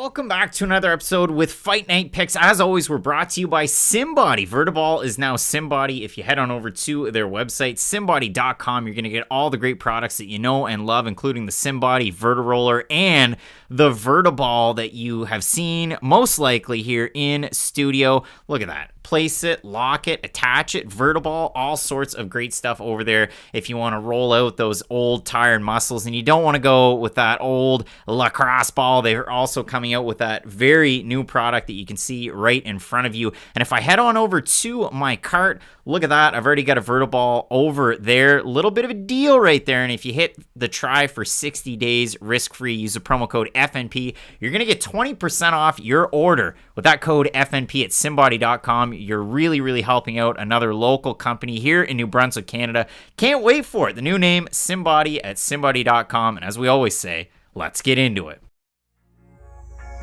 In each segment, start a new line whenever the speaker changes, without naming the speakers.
welcome back to another episode with Fight Night Picks. As always, we're brought to you by SimBody. Vertiball is now SimBody. If you head on over to their website, simbody.com, you're going to get all the great products that you know and love, including the SimBody Vertiroller and the Vertiball that you have seen most likely here in studio. Look at that. Place it, lock it, attach it, Vertiball, all sorts of great stuff over there if you want to roll out those old tired muscles and you don't want to go with that old lacrosse ball. They're also coming out with that very new product that you can see right in front of you. And if I head on over to my cart, look at that. I've already got a Vertiball over there. Little bit of a deal right there. And if you hit the try for 60 days risk-free, use the promo code FNP, you're going to get 20% off your order with that code FNP at simbody.com. You're really, really helping out another local company here in New Brunswick, Canada. Can't wait for it. The new name, SimBody at simbody.com. And as we always say, let's get into it.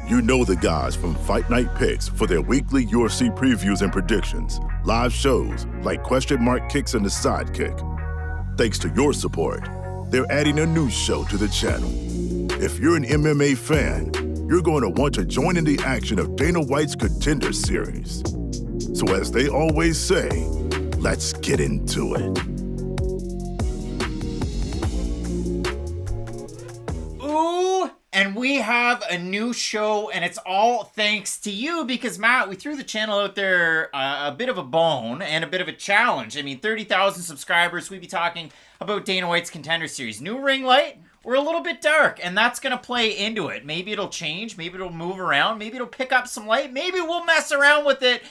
You know the guys from Fight Night Picks for their weekly UFC previews and predictions, live shows like Question Mark Kicks and the Sidekick. Thanks to your support, they're adding a new show to the channel. If you're an MMA fan, you're going to want to join in the action of Dana White's Contender series. So as they always say, let's get into it.
Ooh, and we have a new show, and it's all thanks to you because, Matt, we threw the channel out there a bit of a bone and a bit of a challenge. I mean, 30,000 subscribers, we'd be talking about Dana White's Contender series. New ring light, we're a little bit dark, and that's going to play into it. Maybe it'll change, maybe it'll move around, maybe it'll pick up some light, maybe we'll mess around with it.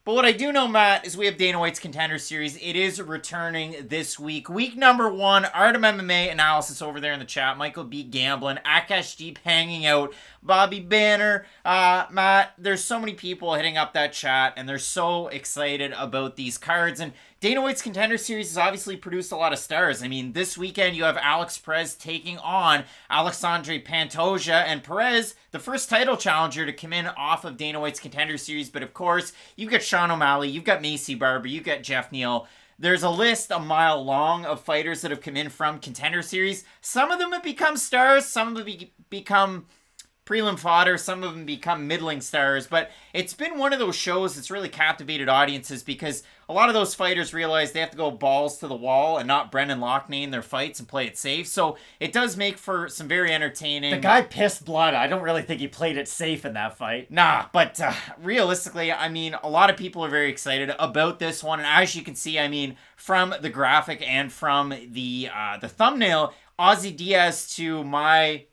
But what I do know, Matt, is we have Dana White's Contender series. It is returning this week. Week number 1, Art of MMA analysis over there in the chat. Michael B. Gamblin, Acacio Deep hanging out, Bobby Banner, Matt. There's so many people hitting up that chat, and they're so excited about these cards. And Dana White's Contender series has obviously produced a lot of stars. I mean, this weekend you have Alex Perez taking on Alexandre Pantoja, and Perez, the first title challenger to come in off of Dana White's Contender series. But of course, you've got Sean O'Malley, you've got Macy Barber, you've got Jeff Neal. There's a list a mile long of fighters that have come in from Contender series. Some of them have become stars, some of them have become prelim fodder, some of them become middling stars, but it's been one of those shows that's really captivated audiences because a lot of those fighters realize they have to go balls to the wall and not Brendan Loughnane in their fights and play it safe, so it does make for some very entertaining.
The guy pissed blood. I don't really think he played it safe in that fight.
Nah, but realistically, I mean, a lot of people are very excited about this one, and as you can see, I mean, from the graphic and from the thumbnail, Ozzy Diaz to my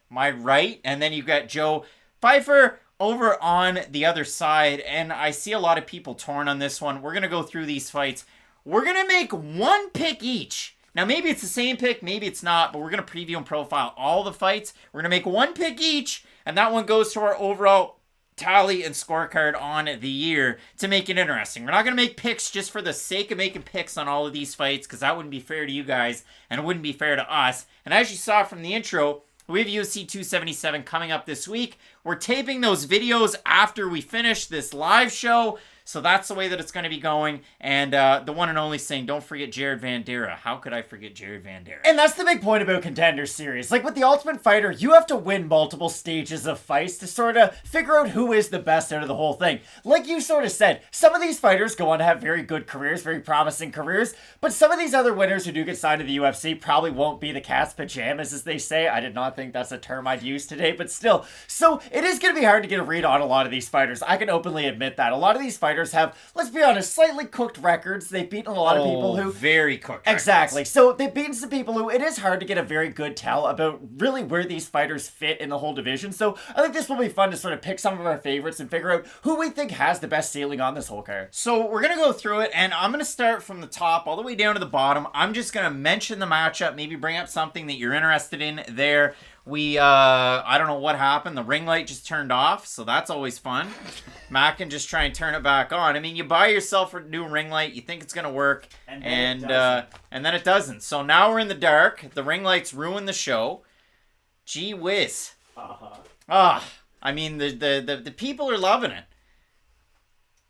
right, and then you've got Joe Pyfer over on the other side, and I see a lot of people torn on this one. We're going to go through these fights. We're going to make one pick each. Now, maybe it's the same pick, maybe it's not, but we're going to preview and profile all the fights. We're going to make one pick each, and that one goes to our overall tally and scorecard on the year to make it interesting. We're not going to make picks just for the sake of making picks on all of these fights because that wouldn't be fair to you guys and it wouldn't be fair to us. And as you saw from the intro, we have UFC 277 coming up this week. We're taping those videos after we finish this live show. So that's the way that it's going to be going. And the one and only saying, don't forget Jared Vandera. How could I forget Jared Vandera?
And that's the big point about Contender series. Like with the Ultimate Fighter, you have to win multiple stages of fights to sort of figure out who is the best out of the whole thing. Like you sort of said, some of these fighters go on to have very good careers, very promising careers, but some of these other winners who do get signed to the UFC probably won't be the cat's pajamas, as they say. I did not think that's a term I'd use today, but still. So it is going to be hard to get a read on a lot of these fighters. I can openly admit that. A lot of these fighters have, let's be honest, slightly cooked records. They've beaten a lot of people who...
very cooked
Exactly.
records.
So they've beaten some people who it is hard to get a very good tell about really where these fighters fit in the whole division. So I think this will be fun to sort of pick some of our favorites and figure out who we think has the best ceiling on this whole card.
So we're going to go through it, and I'm going to start from the top all the way down to the bottom. I'm just going to mention the matchup, maybe bring up something that you're interested in there. I don't know what happened. The ring light just turned off, so that's always fun. Matt can just try and turn it back on. I mean, you buy yourself a new ring light, you think it's going to work, and then it doesn't. So now we're in the dark. The ring lights ruin the show. Gee whiz. I mean, the people are loving it.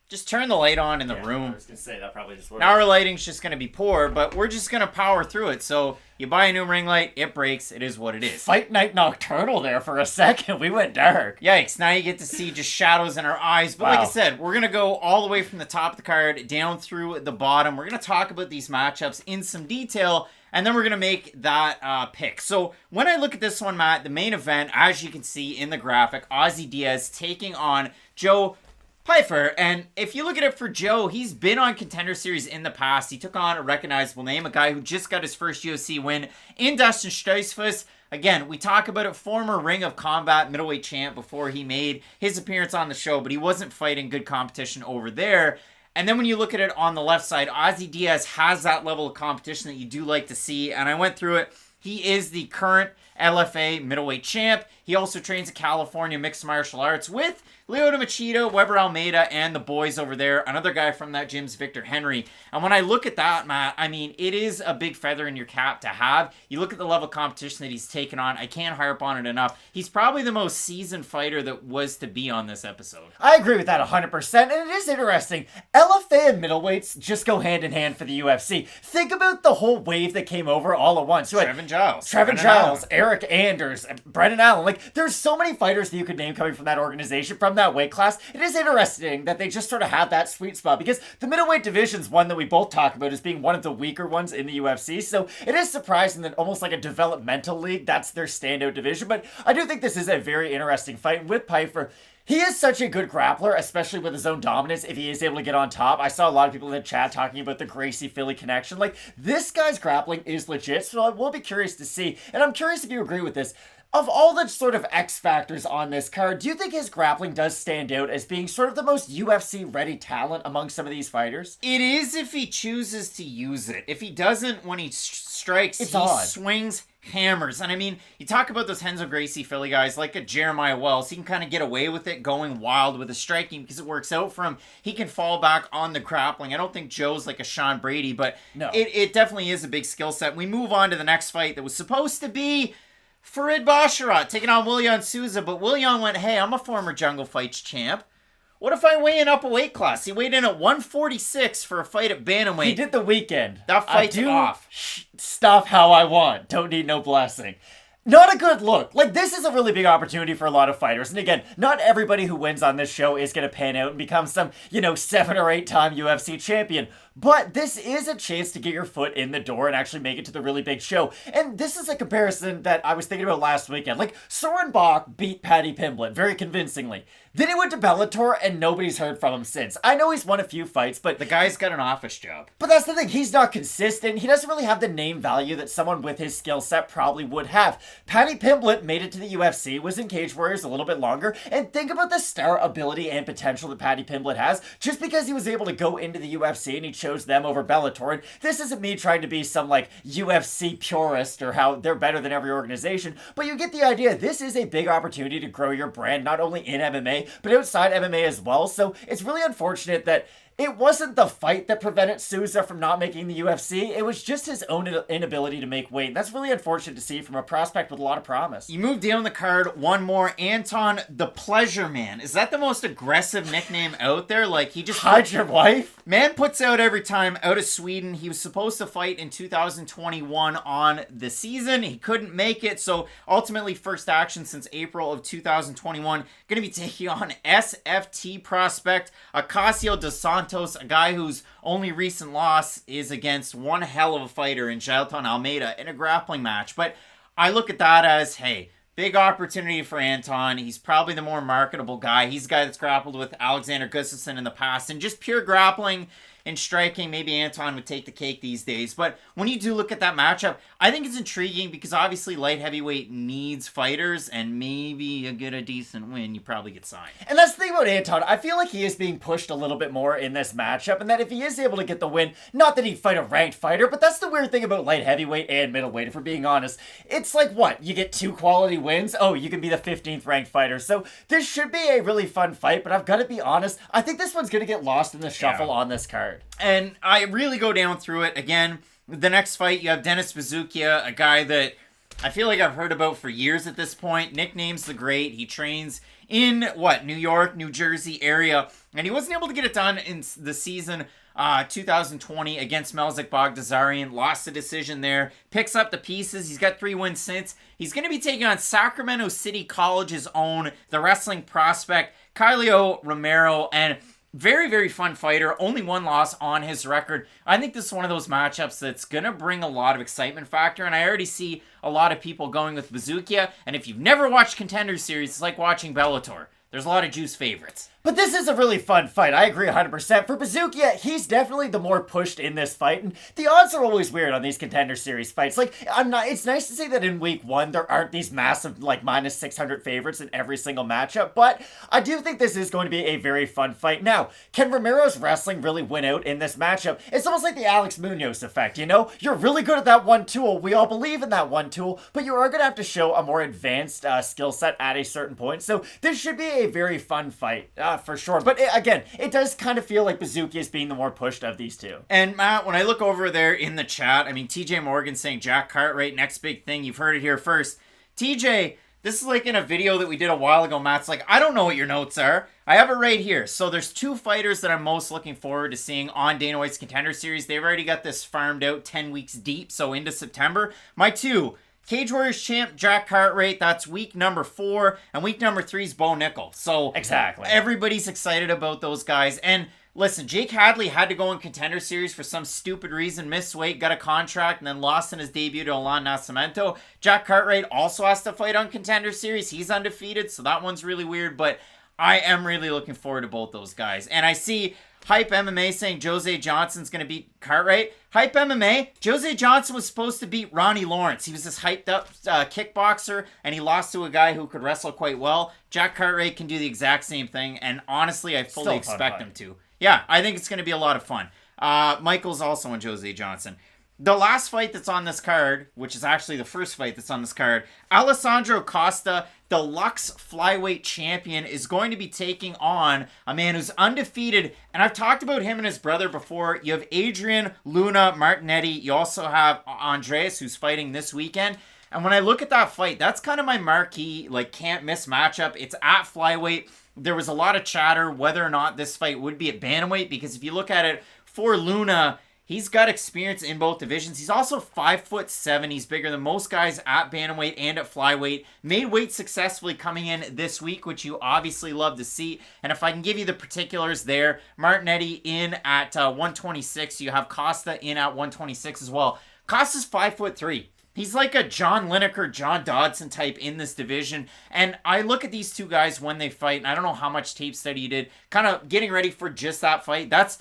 just turn the light on in the
I
room.
was gonna say that probably just works.
Now our lighting's just going to be poor, but we're just going to power through it. So you buy a new ring light, it breaks, it is what it is.
Fight Night Nocturnal there for a second. We went dark.
Yikes, now you get to see just shadows in our eyes. But like I said, we're going to go all the way from the top of the card down through the bottom. We're going to talk about these matchups in some detail, and then we're going to make that pick. So when I look at this one, Matt, the main event, as you can see in the graphic, Ozzy Diaz taking on Joe Pyfer. And if you look at it for Joe, he's been on Contender Series in the past. He took on a recognizable name, a guy who just got his first UFC win in Dustin Stoltzfus. Again, we talk about it, former Ring of Combat middleweight champ before he made his appearance on the show, but he wasn't fighting good competition over there. And then when you look at it on the left side, Ozzy Diaz has that level of competition that you do like to see. And I went through it. He is the current LFA middleweight champ. He also trains at California Mixed Martial Arts with Lyoto Machida, Weber Almeida, and the boys over there. Another guy from that gym's Victor Henry. And when I look at that, Matt, I mean, it is a big feather in your cap to have. You look at the level of competition that he's taken on. I can't harp on it enough. He's probably the most seasoned fighter that was to be on this episode.
I agree with that 100%, and it is interesting. LFA and middleweights just go hand in hand for the UFC. Think about the whole wave that came over all at once.
Trevin Giles.
Trevin Giles, Eric Anders, Brendan Allen. Like, there's so many fighters that you could name coming from that organization, from that weight class. It is interesting that they just sort of have that sweet spot, because the middleweight division is one that we both talk about as being one of the weaker ones in the UFC. So it is surprising that almost like a developmental league, that's their standout division. But I do think this is a very interesting fight. And with Pyfer, he is such a good grappler, especially with his own dominance, if he is able to get on top. I saw a lot of people in the chat talking about the Gracie-Philly connection. Like, this guy's grappling is legit, so I will be curious to see. And I'm curious if you agree with this. Of all the sort of X factors on this card, do you think his grappling does stand out as being sort of the most UFC-ready talent among some of these fighters?
It is if he chooses to use it. If he doesn't, when he strikes,
it's
he
odd.
swings hammers. And I mean, you talk about those Renzo Gracie Philly guys like a Jeremiah Wells. He can kind of get away with it going wild with his striking because it works out for him. He can fall back on the grappling. I don't think Joe's like a Sean Brady, but
no.
It definitely is a big skill set. We move on to the next fight that was supposed to be Farid Basharat taking on Willian Souza, but Willian went, hey, I'm a former Jungle Fights champ. What if I weigh in up a weight class? He weighed in at 146 for a fight at bantamweight.
He did the weekend.
That fight's off.
Stuff how I want. Don't need no blessing. Not a good look. Like, this is a really big opportunity for a lot of fighters. And again, not everybody who wins on this show is going to pan out and become some, 7 or 8 time UFC champion. But this is a chance to get your foot in the door and actually make it to the really big show. And this is a comparison that I was thinking about last weekend. Like, Soren Bach beat Paddy Pimblett very convincingly. Then he went to Bellator and nobody's heard from him since. I know he's won a few fights, but
the guy's got an office job.
But that's the thing. He's not consistent. He doesn't really have the name value that someone with his skill set probably would have. Paddy Pimblett made it to the UFC, was in Cage Warriors a little bit longer, and think about the star ability and potential that Paddy Pimblett has. Just because he was able to go into the UFC and he chose them over Bellator. And this isn't me trying to be some like UFC purist or how they're better than every organization, but you get the idea. This is a big opportunity to grow your brand, not only in MMA, but outside MMA as well. So it's really unfortunate that it wasn't the fight that prevented Souza from not making the UFC. It was just his own inability to make weight. And that's really unfortunate to see from a prospect with a lot of promise.
You move down the card, one more. Anton, the Pleasure Man. Is that the most aggressive nickname out there? Like, he just...
Hide your wife?
Man puts out every time out of Sweden. He was supposed to fight in 2021 on the season. He couldn't make it. So, ultimately, first action since April of 2021. Going to be taking on SFT prospect Acacio dos Santos, a guy whose only recent loss is against one hell of a fighter in Jailton Almeida in a grappling match. But I look at that as, hey, big opportunity for Anton. He's probably the more marketable guy. He's a guy that's grappled with Alexander Gustafsson in the past. And just pure grappling and striking, maybe Anton would take the cake these days. But when you do look at that matchup, I think it's intriguing because obviously light heavyweight needs fighters, and maybe you get a decent win, you probably get signed.
And that's the thing about Anton. I feel like he is being pushed a little bit more in this matchup, and that if he is able to get the win, not that he'd fight a ranked fighter, but that's the weird thing about light heavyweight and middleweight, if we're being honest. It's like, what? You get 2 quality wins? Oh, you can be the 15th ranked fighter. So this should be a really fun fight, but I've got to be honest, I think this one's going to get lost in the shuffle on this card.
And I really go down through it. Again, the next fight, you have Dennis Buzukja, a guy that I feel like I've heard about for years at this point. Nickname's The Great. He trains in New York, New Jersey area, and he wasn't able to get it done in the season 2020 against Melzik Bogdasarian. Lost the decision there. Picks up the pieces. He's got 3 wins since. He's going to be taking on Sacramento City College's own, the wrestling prospect, Kaleio Romero, and very, very fun fighter. Only 1 loss on his record. I think this is one of those matchups that's going to bring a lot of excitement factor, and I already see a lot of people going with Buzukja, and if you've never watched Contender Series, it's like watching Bellator. There's a lot of juice favorites.
But this is a really fun fight. I agree 100%. For Buzukja, he's definitely the more pushed in this fight, and the odds are always weird on these Contender Series fights. Like, it's nice to say that in week 1, there aren't these massive, like, minus 600 favorites in every single matchup, but I do think this is going to be a very fun fight. Now, can Romero's wrestling really win out in this matchup? It's almost like the Alex Munoz effect, you know? You're really good at that one tool. We all believe in that one tool, but you are going to have to show a more advanced skill set at a certain point, so this should be a very fun fight, for sure. But again, it does kind of feel like Buzukja is being the more pushed of these two.
And Matt, when I look over there in the chat, I mean, TJ Morgan saying Jack Cartwright, next big thing. You've heard it here first. TJ, this is like in a video that we did a while ago. Matt's like, I don't know what your notes are. I have it right here. So there's 2 fighters that I'm most looking forward to seeing on Dana White's Contender Series. They've already got this farmed out 10 weeks deep, so into September. My 2... Cage Warriors champ Jack Cartwright, that's week number 4, and week number 3 is Bo Nickel. So
exactly,
everybody's excited about those guys. And listen, Jake Hadley had to go in Contender Series for some stupid reason, missed weight, got a contract, and then lost in his debut to Alan Nascimento. Jack Cartwright also has to fight on Contender Series. He's undefeated, so that one's really weird, but I am really looking forward to both those guys. And I see Hype MMA saying Jose Johnson's going to beat Cartwright. Hype MMA, Jose Johnson was supposed to beat Ronnie Lawrence. He was this hyped up kickboxer, and he lost to a guy who could wrestle quite well. Jack Cartwright can do the exact same thing, and honestly, I fully expect him to. Yeah, I think it's going to be a lot of fun. Michael's also on Jose Johnson. The last fight that's on this card, which is actually the first fight that's on this card, Alessandro Costa, the Lux flyweight champion, is going to be taking on a man who's undefeated. And I've talked about him and his brother before. You have Adrian Luna Martinetti. You also have Andreas, who's fighting this weekend. And when I look at that fight, that's kind of my marquee, like, can't miss matchup. It's at flyweight. There was a lot of chatter whether or not this fight would be at bantamweight, because if you look at it, for Luna, he's got experience in both divisions. He's also 5'7". He's bigger than most guys at bantamweight and at flyweight. Made weight successfully coming in this week, which you obviously love to see. And if I can give you the particulars there, Martinetti in at 126. You have Costa in at 126 as well. Costa's 5'3". He's like a John Lineker, John Dodson type in this division. And I look at these two guys when they fight, and I don't know how much tape study you did, kind of getting ready for just that fight. That's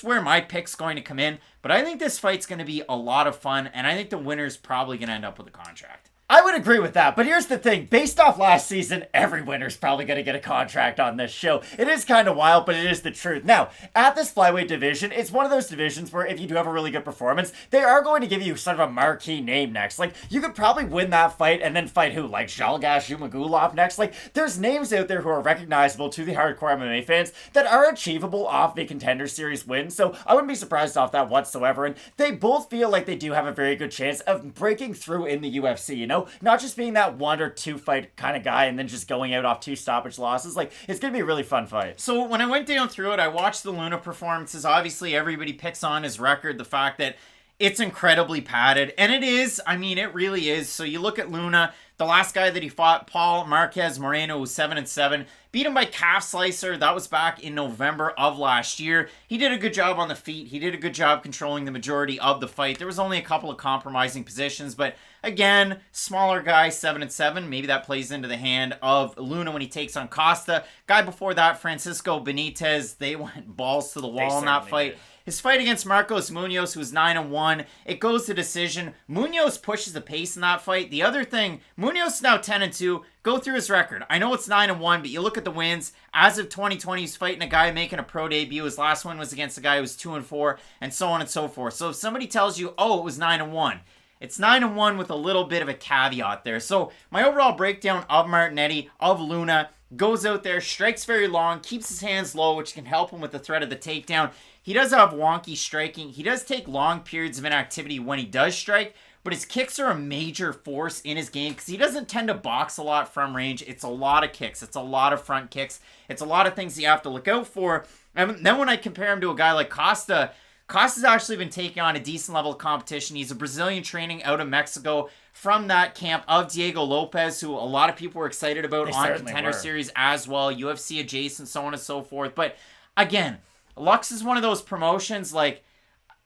where my pick's going to come in. But I think this fight's going to be a lot of fun, and I think the winner's probably going to end up with a contract.
I would agree with that, but here's the thing. Based off last season, every winner's probably going to get a contract on this show. It is kind of wild, but it is the truth. Now, at this flyweight division, it's one of those divisions where if you do have a really good performance, they are going to give you sort of a marquee name next. Like, you could probably win that fight and then fight who? Like Zhalgas Zhumagulov next? Like, there's names out there who are recognizable to the hardcore MMA fans that are achievable off the Contender Series win, so I wouldn't be surprised off that whatsoever, and they both feel like they do have a very good chance of breaking through in the UFC, you know? Not just being that 1 or 2 fight kind of guy and then just going out off 2 stoppage losses. Like, it's going to be a really fun fight.
So when I went down through it, I watched the Luna performances. Obviously, everybody picks on his record, the fact that it's incredibly padded. And it is. I mean, it really is. So you look at Luna, the last guy that he fought, Paul Marquez Moreno, was 7-7. Beat him by calf slicer. That was back in November of last year. He did a good job on the feet. He did a good job controlling the majority of the fight. There was only a couple of compromising positions, but again, smaller guy, 7-7. Maybe that plays into the hand of Luna when he takes on Costa. Guy before that, Francisco Benitez, they went balls to the wall in that fight. Did. His fight against Marcos Munoz, who was 9-1, it goes to decision. Munoz pushes the pace in that fight. The other thing, Munoz is now 10-2. Go through his record. I know it's 9-1, but you look at the wins. As of 2020, he's fighting a guy making a pro debut. His last win was against a guy who was 2-4, and so on and so forth. So if somebody tells you, oh, it was 9-1, it's 9-1 with a little bit of a caveat there. So my overall breakdown of Martinetti, of Luna, goes out there, strikes very long, keeps his hands low, which can help him with the threat of the takedown. He does have wonky striking. He does take long periods of inactivity when he does strike, but his kicks are a major force in his game because he doesn't tend to box a lot from range. It's a lot of kicks. It's a lot of front kicks. It's a lot of things you have to look out for. And then when I compare him to a guy like Costa, Costa's actually been taking on a decent level of competition. He's a Brazilian training out of Mexico from that camp of Diego Lopez, who a lot of people were excited about on Contender Series as well, UFC adjacent, so on and so forth. But again, Lux is one of those promotions, like,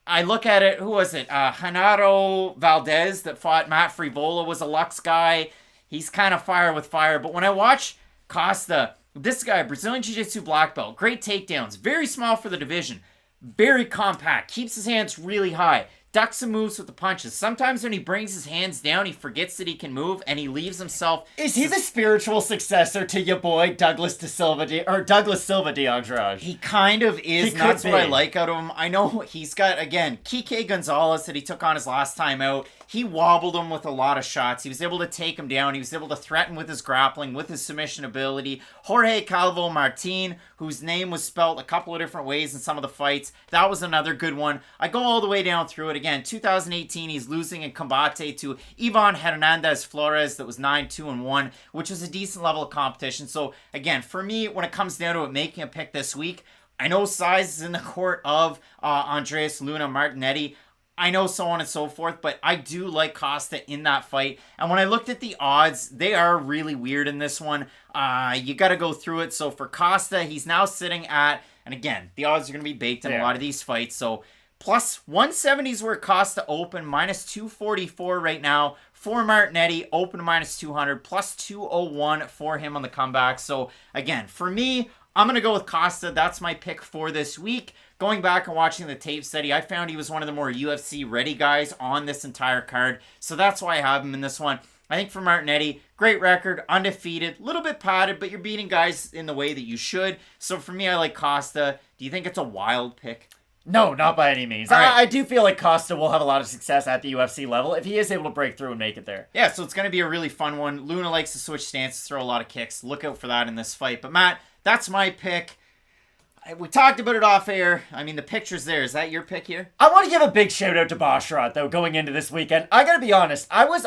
I look at it, who was it? Renato Valdez that fought Matt Frivola was a Lux guy. He's kind of fire with fire. But when I watch Costa, this guy, Brazilian Jiu-Jitsu black belt, great takedowns, very small for the division, very compact, keeps his hands really high, ducks and moves with the punches. Sometimes when he brings his hands down, he forgets that he can move, and he leaves himself...
Is he the spiritual successor to your boy Douglas Silva de Andrade?
He kind of is, and that's what I like out of him. I know he's got, again, Kike Gonzalez that he took on his last time out. He wobbled him with a lot of shots. He was able to take him down. He was able to threaten with his grappling, with his submission ability. Jorge Calvo Martin, whose name was spelt a couple of different ways in some of the fights. That was another good one. I go all the way down through it. Again, 2018, he's losing in combate to Ivan Hernandez Flores. That was 9-2-1, which was a decent level of competition. So, again, for me, when it comes down to it, making a pick this week, I know size is in the court of Andreas Luna Martinetti. I know so on and so forth, but I do like Costa in that fight. And when I looked at the odds, they are really weird in this one. You got to go through it. So for Costa, he's now sitting at, and again, the odds are going to be baked in a lot of these fights. So plus 170 is where Costa open, minus 244 right now. For Martinetti, open to minus 200, plus 201 for him on the comeback. So again, for me, I'm going to go with Costa. That's my pick for this week. Going back and watching the tape study, I found he was one of the more UFC-ready guys on this entire card. So that's why I have him in this one. I think for Martinetti, great record, undefeated, a little bit padded, but you're beating guys in the way that you should. So for me, I like Costa. Do you think it's a wild pick?
No, not by any means. Right. I do feel like Costa will have a lot of success at the UFC level if he is able to break through and make it there.
Yeah, so it's going to be a really fun one. Luna likes to switch stances, throw a lot of kicks. Look out for that in this fight. But Matt, that's my pick. We talked about it off air. I mean, the picture's there. Is that your pick here?
I want to give a big shout out to Basharat, though, going into this weekend. I gotta be honest, I was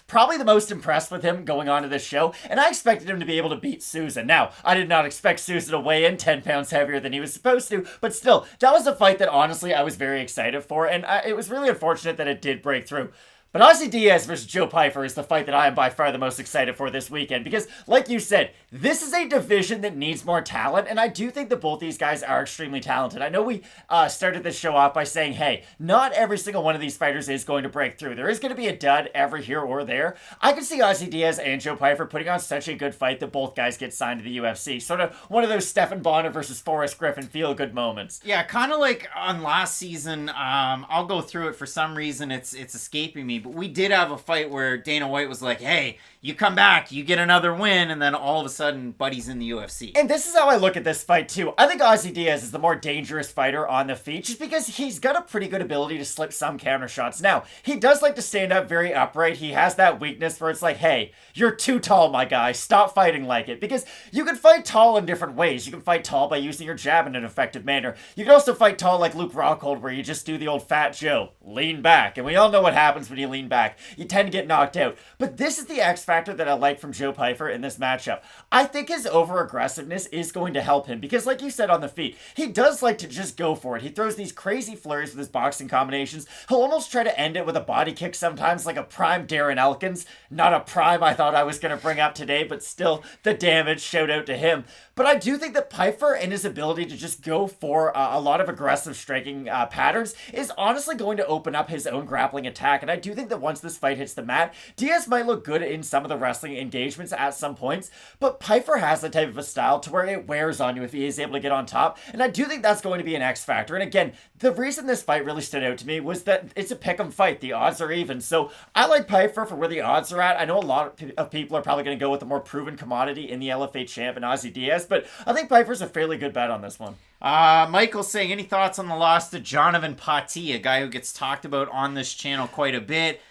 probably the most impressed with him going on to this show, and I expected him to be able to beat Souza. Now, I did not expect Souza to weigh in 10 pounds heavier than he was supposed to, but still, that was a fight that honestly I was very excited for, and it was really unfortunate that it did break through. But Ozzy Diaz versus Joe Pyfer is the fight that I am by far the most excited for this weekend because, like you said, this is a division that needs more talent, and I do think that both these guys are extremely talented. I know we started this show off by saying, hey, not every single one of these fighters is going to break through. There is going to be a dud every here or there. I can see Ozzy Diaz and Joe Pyfer putting on such a good fight that both guys get signed to the UFC. Sort of one of those Stephan Bonner versus Forrest Griffin feel-good moments.
Yeah, kind of like on last season, I'll go through it for some reason. It's escaping me. But we did have a fight where Dana White was like, hey, you come back, you get another win, and then all of a sudden, Buddy's in the UFC.
And this is how I look at this fight, too. I think Ozzy Diaz is the more dangerous fighter on the feet, just because he's got a pretty good ability to slip some counter shots. Now, he does like to stand up very upright. He has that weakness where it's like, hey, you're too tall, my guy. Stop fighting like it. Because you can fight tall in different ways. You can fight tall by using your jab in an effective manner. You can also fight tall like Luke Rockhold, where you just do the old Fat Joe. Lean back. And we all know what happens when you lean back. You tend to get knocked out. But this is the X factor that I like from Joe Pyfer in this matchup. I think his over-aggressiveness is going to help him because, like you said on the feet, he does like to just go for it. He throws these crazy flurries with his boxing combinations. He'll almost try to end it with a body kick sometimes, like a prime Darren Elkins. Not a prime I thought I was going to bring up today, but still, the damage, shout out to him. But I do think that Pyfer and his ability to just go for a lot of aggressive striking patterns is honestly going to open up his own grappling attack. And I do think that once this fight hits the mat, Diaz might look good in some of the wrestling engagements at some points, but Pyfer has the type of a style to where it wears on you if he is able to get on top. And I do think that's going to be an X factor. And again, the reason this fight really stood out to me was that it's a pick'em fight. The odds are even. So I like Pyfer for where the odds are at. I know a lot of people are probably going to go with the more proven commodity in the LFA champ and Ozzy Diaz, but I think Pyfer's a fairly good bet on this one.
Michael saying, any thoughts on the loss to Jonathan Pati, a guy who gets talked about on this channel quite a bit?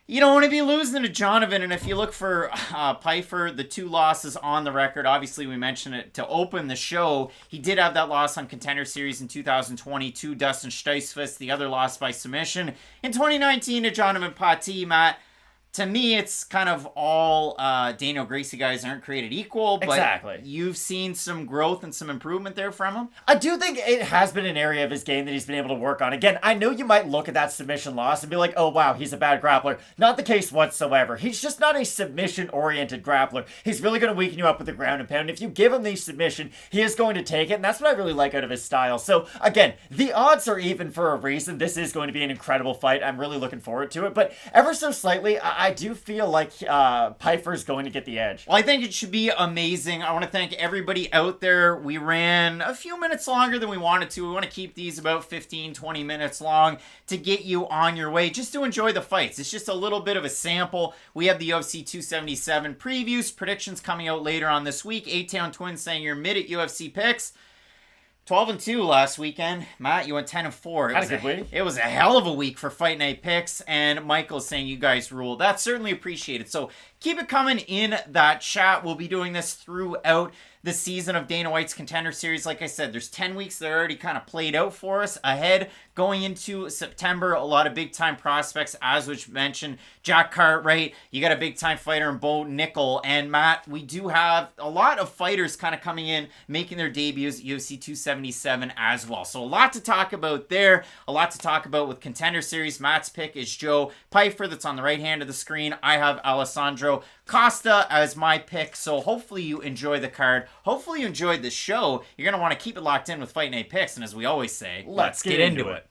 You don't want to be losing to Jonathan, and if you look for Pyfer, the 2 losses on the record, obviously we mentioned it to open the show. He did have that loss on Contender Series in 2022, Dustin Steitzfus, the other loss by submission. In 2019 to Jonathan Pati, Matt. To me, it's kind of all Daniel Gracie guys aren't created equal, but
exactly.
You've seen some growth and some improvement there from him.
I do think it has been an area of his game that he's been able to work on. Again, I know you might look at that submission loss and be like, oh wow, he's a bad grappler. Not the case whatsoever. He's just not a submission-oriented grappler. He's really going to weaken you up with the ground and pound. If you give him the submission, he is going to take it, and that's what I really like out of his style. So, again, the odds are even for a reason. This is going to be an incredible fight. I'm really looking forward to it, but ever so slightly, I do feel like Pyfer is going to get the edge.
Well, I think it should be amazing. I want to thank everybody out there. We ran a few minutes longer than we wanted to. We want to keep these about 15, 20 minutes long to get you on your way, just to enjoy the fights. It's just a little bit of a sample. We have the UFC 277 previews, predictions coming out later on this week. A-Town Twins saying you're mid at UFC picks. 12-2 last weekend. Matt, you went 10-4.
Had a good week.
It was a hell of a week for Fight Night picks, and Michael's saying you guys rule. That's certainly appreciated. So keep it coming in that chat. We'll be doing this throughout the season of Dana White's Contender Series. Like I said, there's 10 weeks that are already kind of played out for us ahead. Going into September, a lot of big-time prospects, as was mentioned. Jack Cartwright, you got a big-time fighter in Bo Nickel. And Matt, we do have a lot of fighters kind of coming in, making their debuts at UFC 277 as well. So a lot to talk about there. A lot to talk about with Contender Series. Matt's pick is Joe Pyfer, that's on the right hand of the screen. I have Alessandro Costa as my pick. So hopefully you enjoy the card. Hopefully you enjoyed the show. You're going to want to keep it locked in with Fight Night Picks. And as we always say,
let's get into it.